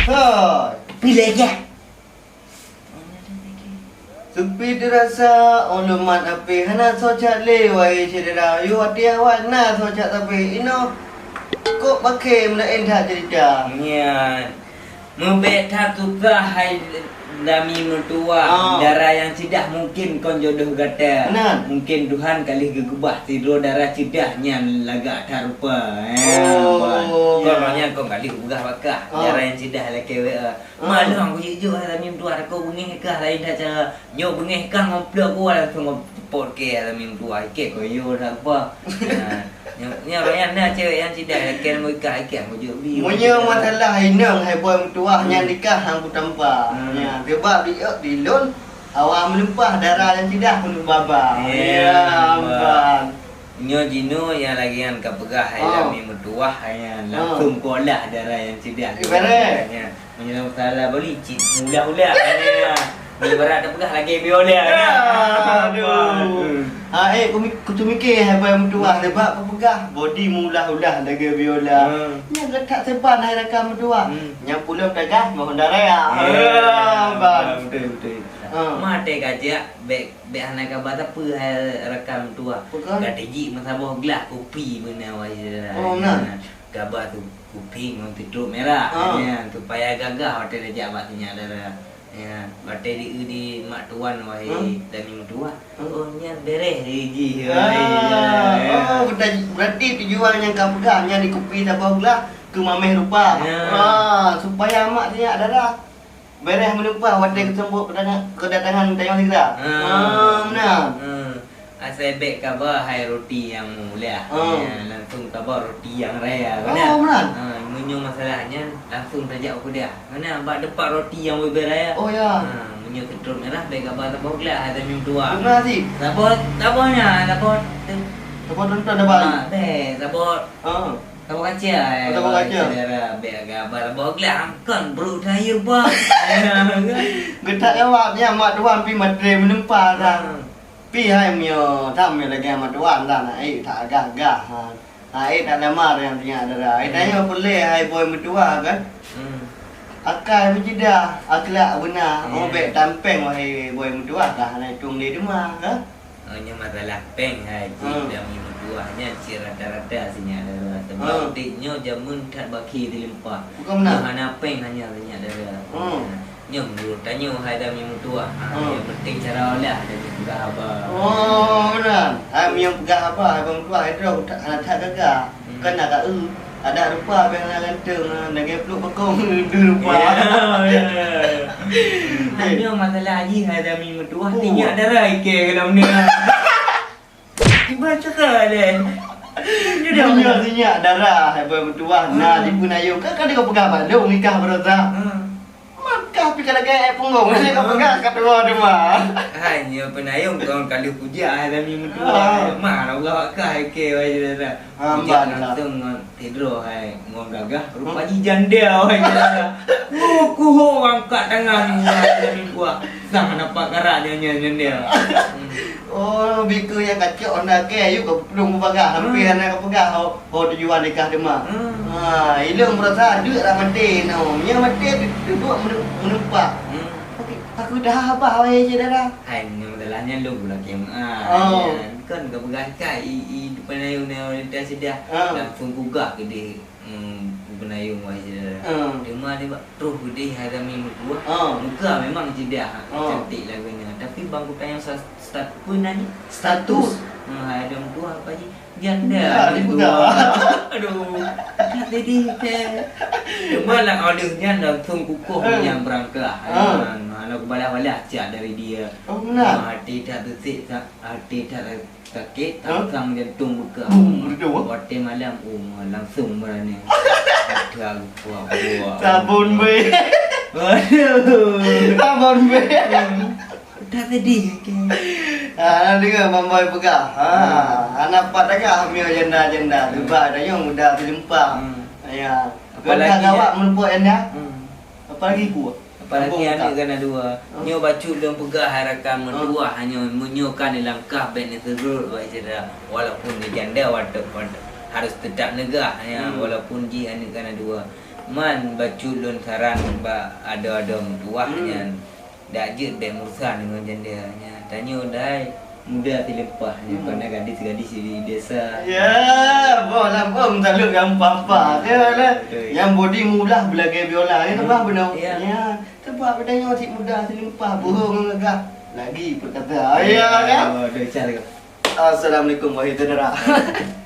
Hai. Pilih lagi. Sepi terasa ulumat api hana socat lewai cedera yu hati awak na socat tapi ino kok pakai melain tak cerita. Ya. Membeta tukah hai dami mertua darah yang cidah mungkin kon jodoh gata. Benar. Mungkin Tuhan kali gegubah tidur darah cidahnya lagak tak rupa. Korongnya kau kali ugah bakah darah yang cidah laki wa. Malu aku jujur dami mertua aku bengih kah lain dah cara nyo bengih kah ngoplok ku langsung ngopot ke dami mertua ke ko yo dak apa. Nya banyak na cewek yang cidah laki mereka ke aku jujur bi. Punya masalah hinang hai boy mertua nya nikah hang ku tanpa. Ya, sebab dia dilon awak melempah darah yang cidah pun baba. Ya, ampun. Nyo jino yang lagi yang kapegah hai dami mertua hanya langsung kolah darah yang cidah. Ibarat menyelam salah beli cip mudah-mudah hanya ni berat dah pegah lagi biola. Aduh. Ku tu mikir hai boy mertua sebab pegah body mulah-ulah lagi biola. Nya letak sepan hai rakam mertua. Nya pula pegah mohon darah. Betul. Mate kaja bek anak kabar apa hai rakam tua. Gateji masabah gelas kopi bena wai. Oh nah. Gabar tu kopi ngon tidur merah ya supaya gagah hotel dia batnya darah. Ya, batai di mak tuan wahai dami mertua. Oh nya bereh reji. Oh, berarti tujuan yang kau pegang yang di kopi sabah gelas ke mameh rupa. Supaya mak dia darah. Bereh menumpah wadah kesembuk kedatangan tayang segera. Benar. Asal bek kabar hai roti yang mulia. Langsung kabar roti yang raya. Benar. Menyo masalahnya langsung tajak aku dia. Mana bak depak roti yang beraya. Oh ya. Menyo ketul merah bek kabar tabok lah ada minum tua. Terima kasih. Taboknya, tabok. Tabok tonton dah balik. Tabok. Tabok kaca. Tabok kaca. Bek kabar tabok lah angkan bro saya bang. Getak awaknya mak tuan pi matre menempah dah. Pi hai mio tham mio lagi mak tuan dah nak tak agak-agak. Tak lamar yang tinggal darah. Tanya boleh hai boy mertua kan? Akal berjeda, akhlak benar. Oh bek tampeng wahai boy mertua dah naik tung di rumah kan? Nya masalah peng hai dah minum tuahnya cira rata-rata sinya darah. Sebab diknyo jamun tak baki dilempah. Bukan benar. Hanya peng hanya sinya darah. Nyo menurut tanya hai dah minum tuah. Yang penting cara olah dan juga abah. Oh benar. Hai yang pegang apa? Hai bang tua itu tak gagah. Kan ada ada rupa yang lantung dengan peluk bekong du rupa. Hanya masalah lagi hai dah minum tuah tinggal darah ke dalam ni. Ibarat cakap deh. Dia minyak darah hai boy mertua. Nah di Punayu kan dia kau pegang balung nikah berota. Maka pi kalau gaya punggung ni kau pegang kat rumah. Hanya penayung kau kali puja hai dah minum tuah. Mana gak kai ke wai darah. Jangan langsung tidur hai ngong gagah rupa janda wai darah. Ku angkat tangan hai minum tuah. Sang nampak karak dia dia. Oh, biku yang kacau nak ke you kau belum bagah hampir nak kau pegang ho tujuan nikah demah. Ilung berasa duit dah mati no. Yang mati duduk menempah. Aku dah apa wahai je dah. Hanya modalnya lu pula kem. Kan kau pegang kai i penayung ni dah sedah. Langsung gugah ke dia. Penayung wahai je dah. Dia terus gede ada minggu dua. Muka memang jedah. Cantik lagunya. Tapi bangku tanya status pun nanya. Status. Ada tua apa je? Janda. Aduh. Tak jadi teh. Cuma lah ordernya langsung kukuh yang berangkah. Kalau balas-balas cak dari dia. Oh benar. Hati tak tersik, hati tak sakit, tangkang jantung buka. Waktu malam langsung berani. Ada buah. Sabun be. Waduh. Sabun be. Tak tadi ke. Dengar mambai pegang. Anak pat agak hamil janda-janda. Sebab dah yang mudah berjumpa. Ya. Apalagi awak melupa anda? Apalagi ku? Apalagi anak kena dua. Nyo bacu dan pegah harakan mendua hanya menyokan langkah ben terus buat cerita walaupun dia janda harus tetap negah ya walaupun ji anak kena dua. Man baculun saran ba ada mutuahnya. Dak je be mursan dengan jandanya. Tanya dai muda tilepahnya kena gadis-gadis di desa. Ya, bola bom taluk gampang pak. Dia lah yang body mudah belagai biola. Ini tempat benar. Ya, tempat bedanya masih muda selimpah bohong agak. Lagi perkata. Ya kan? Oh, dah cari. Assalamualaikum warahmatullahi wabarakatuh.